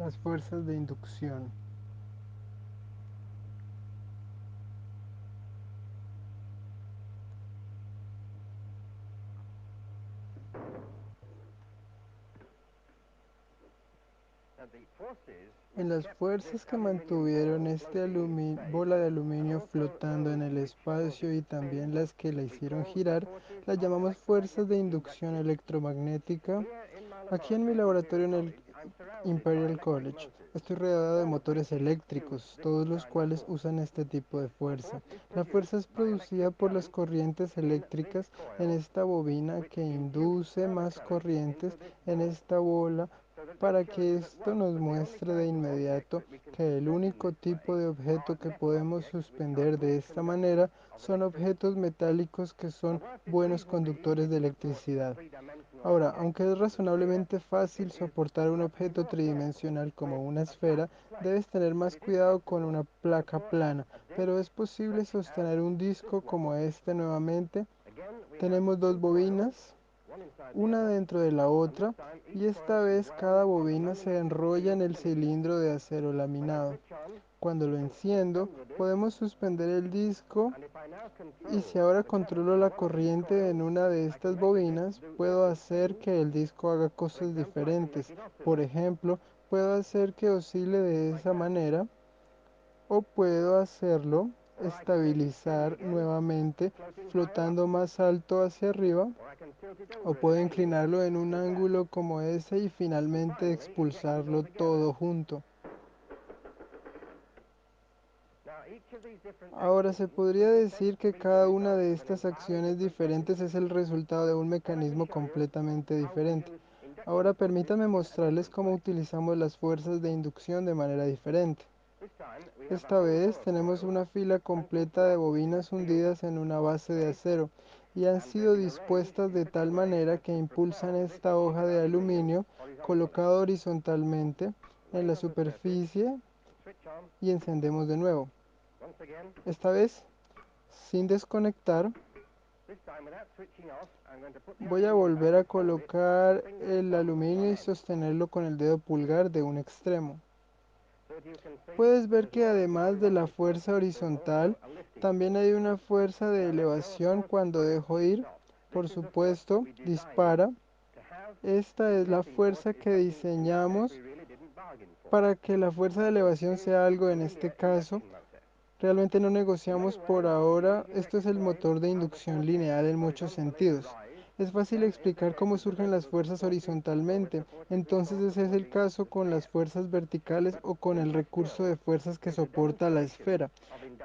Las fuerzas de inducción. En las fuerzas que mantuvieron bola de aluminio flotando en el espacio y también las que la hicieron girar, las llamamos fuerzas de inducción electromagnética. Aquí en mi laboratorio en el Imperial College estoy rodeado de motores eléctricos, todos los cuales usan este tipo de fuerza. La fuerza es producida por las corrientes eléctricas en esta bobina que induce más corrientes en esta bola para que esto nos muestre de inmediato que el único tipo de objeto que podemos suspender de esta manera son objetos metálicos que son buenos conductores de electricidad. Ahora, aunque es razonablemente fácil soportar un objeto tridimensional como una esfera, debes tener más cuidado con una placa plana, pero es posible sostener un disco como este nuevamente. Tenemos dos bobinas, una dentro de la otra, y esta vez cada bobina se enrolla en el cilindro de acero laminado. Cuando lo enciendo, podemos suspender el disco y si ahora controlo la corriente en una de estas bobinas, puedo hacer que el disco haga cosas diferentes. Por ejemplo, puedo hacer que oscile de esa manera o puedo hacerlo estabilizar nuevamente flotando más alto hacia arriba o puedo inclinarlo en un ángulo como ese y finalmente expulsarlo todo junto. Ahora se podría decir que cada una de estas acciones diferentes es el resultado de un mecanismo completamente diferente. Ahora permítanme mostrarles cómo utilizamos las fuerzas de inducción de manera diferente. Esta vez tenemos una fila completa de bobinas hundidas en una base de acero y han sido dispuestas de tal manera que impulsan esta hoja de aluminio colocada horizontalmente en la superficie y encendemos de nuevo. Esta vez, sin desconectar, voy a volver a colocar el aluminio y sostenerlo con el dedo pulgar de un extremo. Puedes ver que además de la fuerza horizontal, también hay una fuerza de elevación cuando dejo ir. Por supuesto, dispara. Esta es la fuerza que diseñamos para que la fuerza de elevación sea algo en este caso. Realmente no negociamos por ahora, esto es el motor de inducción lineal en muchos sentidos. Es fácil explicar cómo surgen las fuerzas horizontalmente, entonces ese es el caso con las fuerzas verticales o con el recurso de fuerzas que soporta la esfera.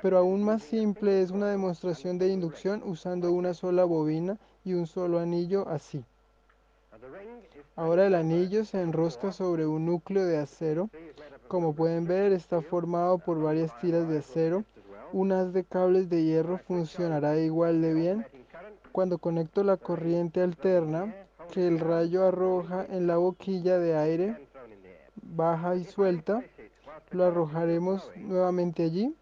Pero aún más simple es una demostración de inducción usando una sola bobina y un solo anillo así. Ahora el anillo se enrosca sobre un núcleo de acero. Como pueden ver, está formado por varias tiras de acero. Un haz de cables de hierro funcionará igual de bien. Cuando conecto la corriente alterna que el rayo arroja en la boquilla de aire, baja y suelta, lo arrojaremos nuevamente allí.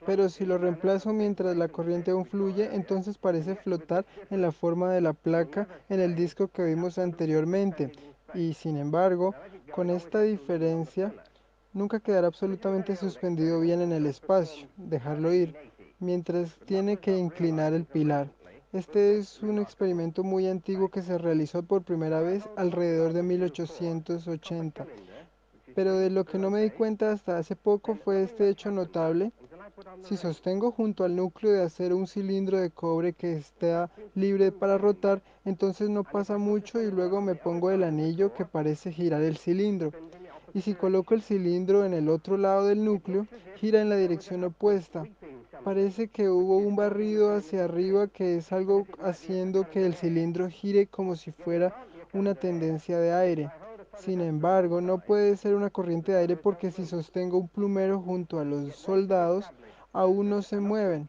Pero si lo reemplazo mientras la corriente aún fluye, entonces parece flotar en la forma de la placa en el disco que vimos anteriormente. Y sin embargo, con esta diferencia, nunca quedará absolutamente suspendido bien en el espacio, dejarlo ir, mientras tiene que inclinar el pilar. Este es un experimento muy antiguo que se realizó por primera vez alrededor de 1880. Pero de lo que no me di cuenta hasta hace poco fue este hecho notable. Si sostengo junto al núcleo de acero un cilindro de cobre que está libre para rotar, entonces no pasa mucho y luego me pongo el anillo que parece girar el cilindro. Y si coloco el cilindro en el otro lado del núcleo, gira en la dirección opuesta. Parece que hubo un barrido hacia arriba que es algo haciendo que el cilindro gire como si fuera una tendencia de aire. Sin embargo, no puede ser una corriente de aire porque si sostengo un plumero junto a los soldados, aún no se mueven.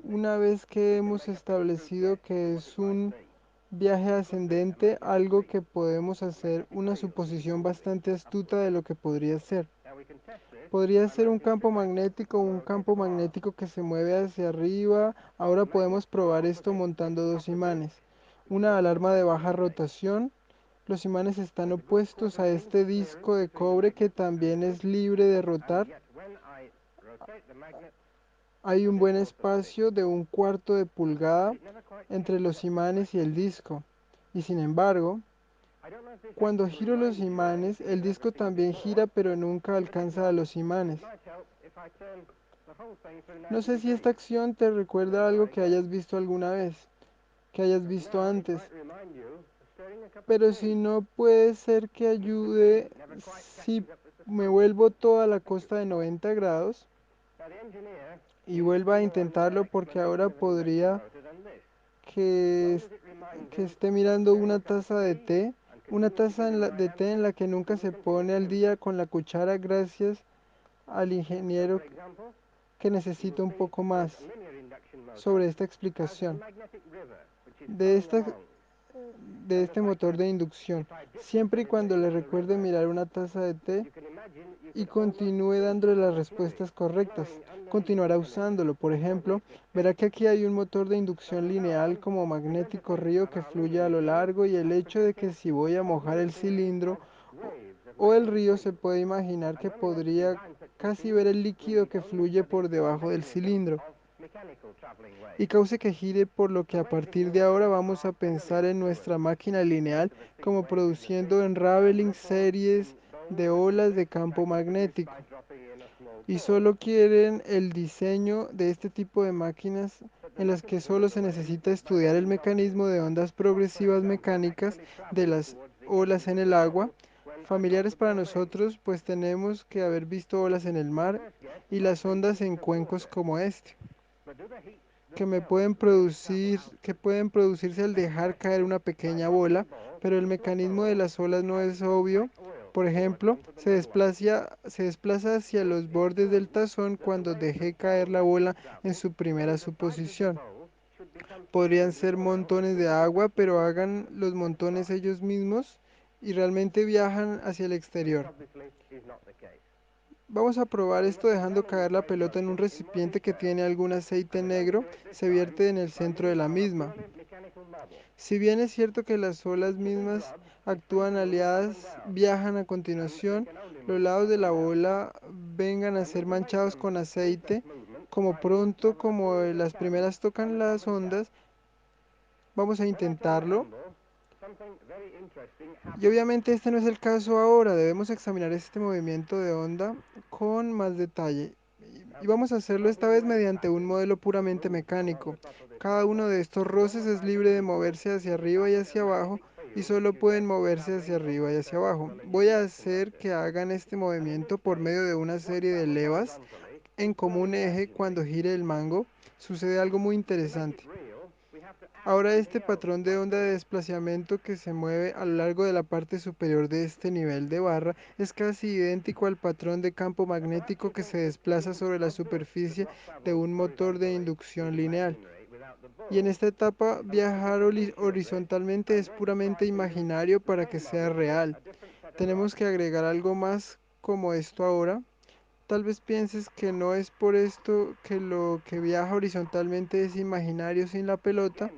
Una vez que hemos establecido que es un viaje ascendente, algo que podemos hacer una suposición bastante astuta de lo que podría ser. Podría ser un campo magnético que se mueve hacia arriba. Ahora podemos probar esto montando dos imanes. Una alarma de baja rotación Los imanes están opuestos a este disco de cobre que también es libre de rotar. Hay un buen espacio de un cuarto de pulgada entre los imanes y el disco. Y sin embargo, cuando giro los imanes, el disco también gira pero nunca alcanza a los imanes. No sé si esta acción te recuerda algo que hayas visto alguna vez, que hayas visto antes, pero si no puede ser que ayude si me vuelvo toda la costa de 90 grados y vuelva a intentarlo porque ahora podría que, que esté mirando una taza de té, una taza de té en la que nunca se pone al día con la cuchara gracias al ingeniero que necesita un poco más sobre esta explicación de, esta, de este motor de inducción, siempre y cuando le recuerde mirar una taza de té y continúe dándole las respuestas correctas. Continuará usándolo. Por ejemplo, verá que aquí hay un motor de inducción lineal como magnético río que fluye a lo largo y el hecho de que si voy a mojar el cilindro o el río se puede imaginar que podría casi ver el líquido que fluye por debajo del cilindro y cause que gire, por lo que a partir de ahora vamos a pensar en nuestra máquina lineal como produciendo enraveling series de olas de campo magnético. Y solo quieren el diseño de este tipo de máquinas en las que solo se necesita estudiar el mecanismo de ondas progresivas mecánicas de las olas en el agua, familiares para nosotros, pues tenemos que haber visto olas en el mar y las ondas en cuencos como este que pueden producirse al dejar caer una pequeña bola, pero el mecanismo de las olas no es obvio. Por ejemplo, se desplaza hacia los bordes del tazón cuando dejé caer la bola en su primera suposición. Podrían ser montones de agua, pero hagan los montones ellos mismos y realmente viajan hacia el exterior. Vamos a probar esto dejando caer la pelota en un recipiente que tiene algún aceite negro, se vierte en el centro de la misma. Si bien es cierto que las olas mismas actúan aliadas, viajan a continuación, los lados de la bola vengan a ser manchados con aceite, como pronto como las primeras tocan las ondas, vamos a intentarlo. Y obviamente este no es el caso ahora, debemos examinar este movimiento de onda con más detalle. Y vamos a hacerlo esta vez mediante un modelo puramente mecánico. Cada uno de estos roces es libre de moverse hacia arriba y hacia abajo y solo pueden moverse hacia arriba y hacia abajo. Voy a hacer que hagan este movimiento por medio de una serie de levas en común eje cuando gire el mango. Sucede algo muy interesante. Ahora este patrón de onda de desplazamiento que se mueve a lo largo de la parte superior de este nivel de barra es casi idéntico al patrón de campo magnético que se desplaza sobre la superficie de un motor de inducción lineal. Y en esta etapa viajar horizontalmente es puramente imaginario para que sea real. Tenemos que agregar algo más como esto ahora. Tal vez pienses que no es por esto que lo que viaja horizontalmente es imaginario sin la pelota,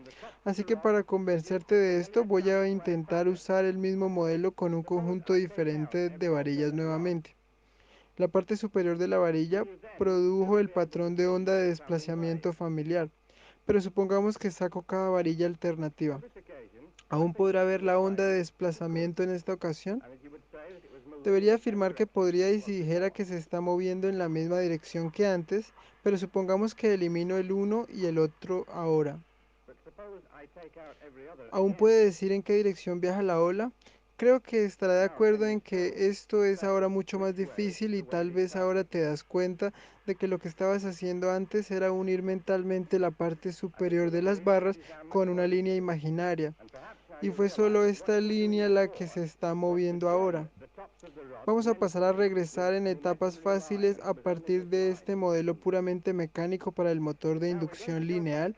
así que para convencerte de esto voy a intentar usar el mismo modelo con un conjunto diferente de varillas nuevamente. La parte superior de la varilla produjo el patrón de onda de desplazamiento familiar, pero supongamos que saco cada varilla alternativa. ¿Aún podrá ver la onda de desplazamiento en esta ocasión? Debería afirmar que podría y si dijera que se está moviendo en la misma dirección que antes, pero supongamos que elimino el uno y el otro ahora. ¿Aún puede decir en qué dirección viaja la ola? Creo que estará de acuerdo en que esto es ahora mucho más difícil y tal vez ahora te das cuenta de que lo que estabas haciendo antes era unir mentalmente la parte superior de las barras con una línea imaginaria. Y fue solo esta línea la que se está moviendo ahora. Vamos a pasar a regresar en etapas fáciles a partir de este modelo puramente mecánico para el motor de inducción lineal.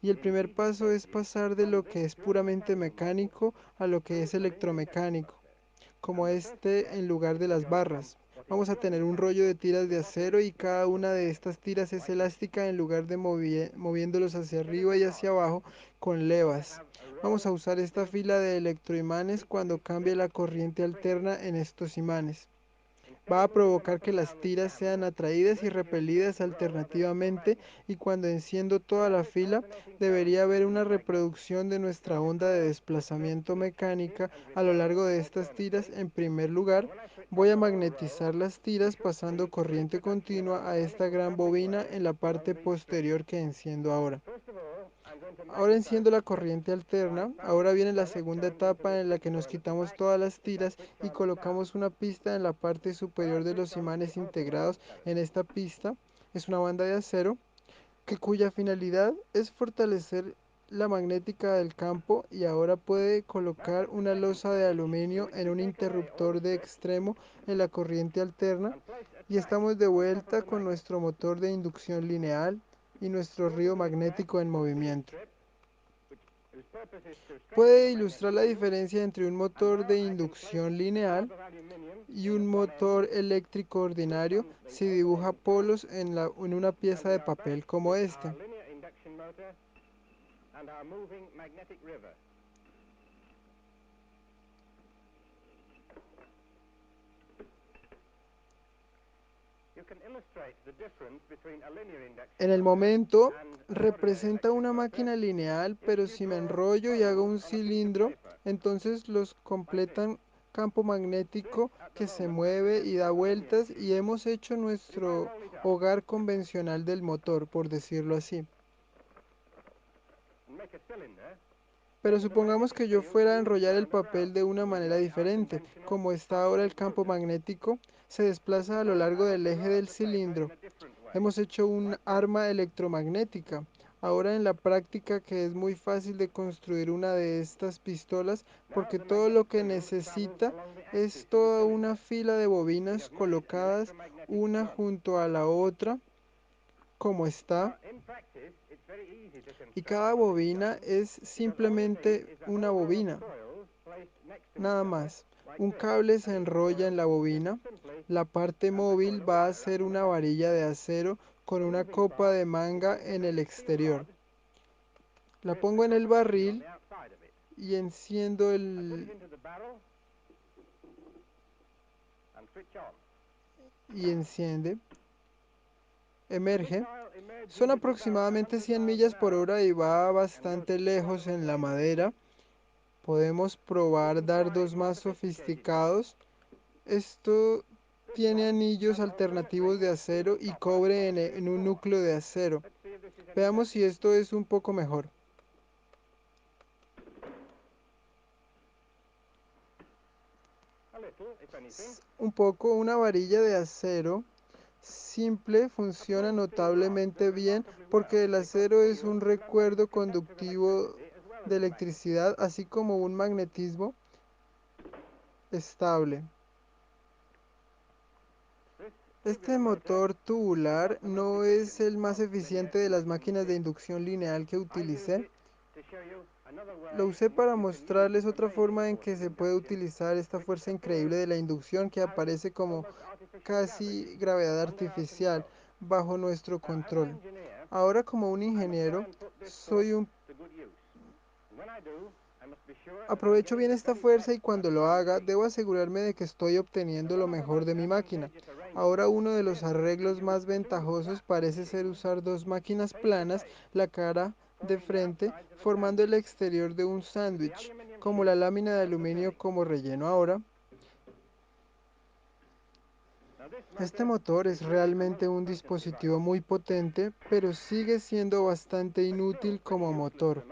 Y el primer paso es pasar de lo que es puramente mecánico a lo que es electromecánico, como este en lugar de las barras. Vamos a tener un rollo de tiras de acero y cada una de estas tiras es elástica en lugar de moviéndolos hacia arriba y hacia abajo con levas. Vamos a usar esta fila de electroimanes cuando cambie la corriente alterna en estos imanes. Va a provocar que las tiras sean atraídas y repelidas alternativamente y cuando enciendo toda la fila debería haber una reproducción de nuestra onda de desplazamiento mecánica a lo largo de estas tiras. En primer lugar, voy a magnetizar las tiras pasando corriente continua a esta gran bobina en la parte posterior que enciendo ahora. Ahora enciendo la corriente alterna. Ahora viene la segunda etapa en la que nos quitamos todas las tiras y colocamos una pista en la parte superior de los imanes integrados en esta pista. Es una banda de acero cuya finalidad es fortalecer la magnética del campo y ahora puede colocar una losa de aluminio en un interruptor de extremo en la corriente alterna y estamos de vuelta con nuestro motor de inducción lineal y nuestro río magnético en movimiento. Puede ilustrar la diferencia entre un motor de inducción lineal y un motor eléctrico ordinario si dibuja polos en una pieza de papel como este. En el momento representa una máquina lineal, pero si me enrollo y hago un cilindro, entonces los completan campo magnético que se mueve y da vueltas y hemos hecho nuestro hogar convencional del motor, por decirlo así. Pero supongamos que yo fuera a enrollar el papel de una manera diferente. Como está ahora el campo magnético, se desplaza a lo largo del eje del cilindro. Hemos hecho un arma electromagnética. Ahora en la práctica que es muy fácil de construir una de estas pistolas porque todo lo que necesita es toda una fila de bobinas colocadas una junto a la otra como está y cada bobina es simplemente una bobina, nada más. Un cable se enrolla en la bobina. La parte móvil va a ser una varilla de acero con una copa de manga en el exterior. La pongo en el barril y enciendo y enciende. Emerge. Son aproximadamente 100 millas por hora y va bastante lejos en la madera. Podemos probar dardos más sofisticados. Esto tiene anillos alternativos de acero y cobre en un núcleo de acero. Veamos si esto es un poco mejor. Un poco, una varilla de acero simple funciona notablemente bien porque el acero es un recuerdo conductivo de electricidad, así como un magnetismo estable. Este motor tubular no es el más eficiente de las máquinas de inducción lineal que utilicé. Lo usé para mostrarles otra forma en que se puede utilizar esta fuerza increíble de la inducción que aparece como casi gravedad artificial bajo nuestro control. Ahora como un ingeniero, soy un aprovecho bien esta fuerza y cuando lo haga, debo asegurarme de que estoy obteniendo lo mejor de mi máquina. Ahora uno de los arreglos más ventajosos parece ser usar dos máquinas planas, la cara de frente, formando el exterior de un sándwich, como la lámina de aluminio como relleno ahora. Este motor es realmente un dispositivo muy potente, pero sigue siendo bastante inútil como motor,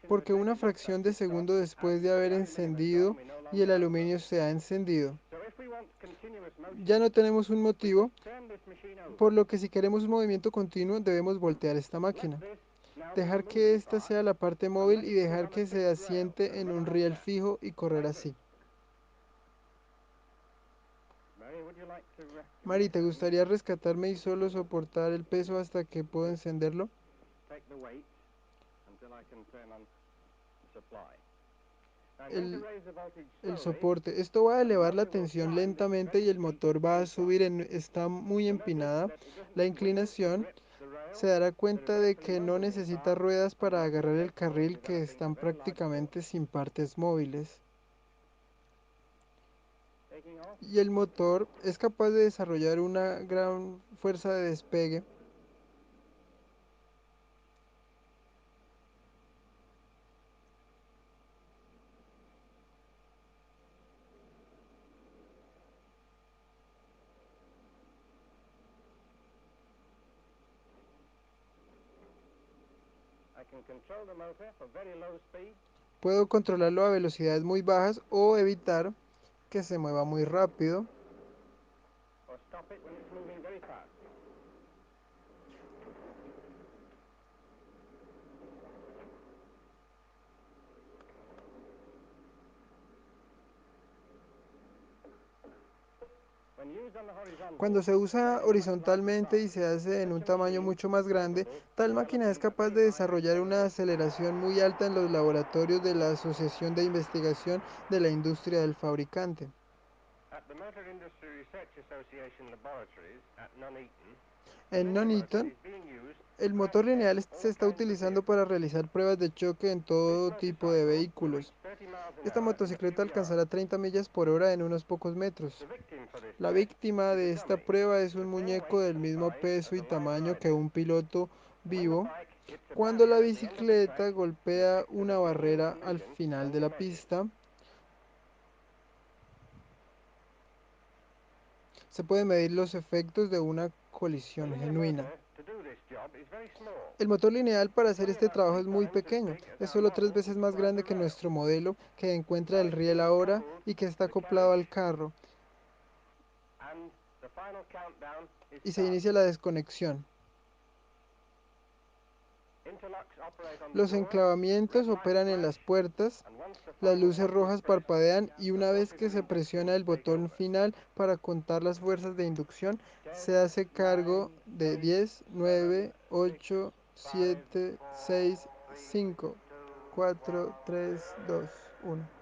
porque una fracción de segundo después de haber encendido y el aluminio se ha encendido. Ya no tenemos un motivo, por lo que si queremos un movimiento continuo debemos voltear esta máquina. Dejar que esta sea la parte móvil y dejar que se asiente en un riel fijo y correr así. Mari, ¿te gustaría rescatarme y solo soportar el peso hasta que puedo encenderlo? el, el soporte. Esto va a elevar la tensión lentamente y el motor va a subir, está muy empinada la inclinación. Se dará cuenta de que no necesita ruedas para agarrar el carril, que están prácticamente sin partes móviles. Y el motor es capaz de desarrollar una gran fuerza de despegue. Puedo controlarlo a velocidades muy bajas o evitar que se mueva muy rápido. Cuando se usa horizontalmente y se hace en un tamaño mucho más grande, tal máquina es capaz de desarrollar una aceleración muy alta en los laboratorios de la Asociación de Investigación de la Industria del Fabricante. En Nuneaton, el motor lineal se está utilizando para realizar pruebas de choque en todo tipo de vehículos. Esta motocicleta alcanzará 30 millas por hora en unos pocos metros. La víctima de esta prueba es un muñeco del mismo peso y tamaño que un piloto vivo. Cuando la bicicleta golpea una barrera al final de la pista, se pueden medir los efectos de una colisión genuina. El motor lineal para hacer este trabajo es muy pequeño, es solo 3 veces más grande que nuestro modelo, que encuentra el riel ahora y que está acoplado al carro, y se inicia la desconexión. Los enclavamientos operan en las puertas, las luces rojas parpadean y una vez que se presiona el botón final para contar las fuerzas de inducción, se hace cargo de 10, 9, 8, 7, 6, 5, 4, 3, 2, 1.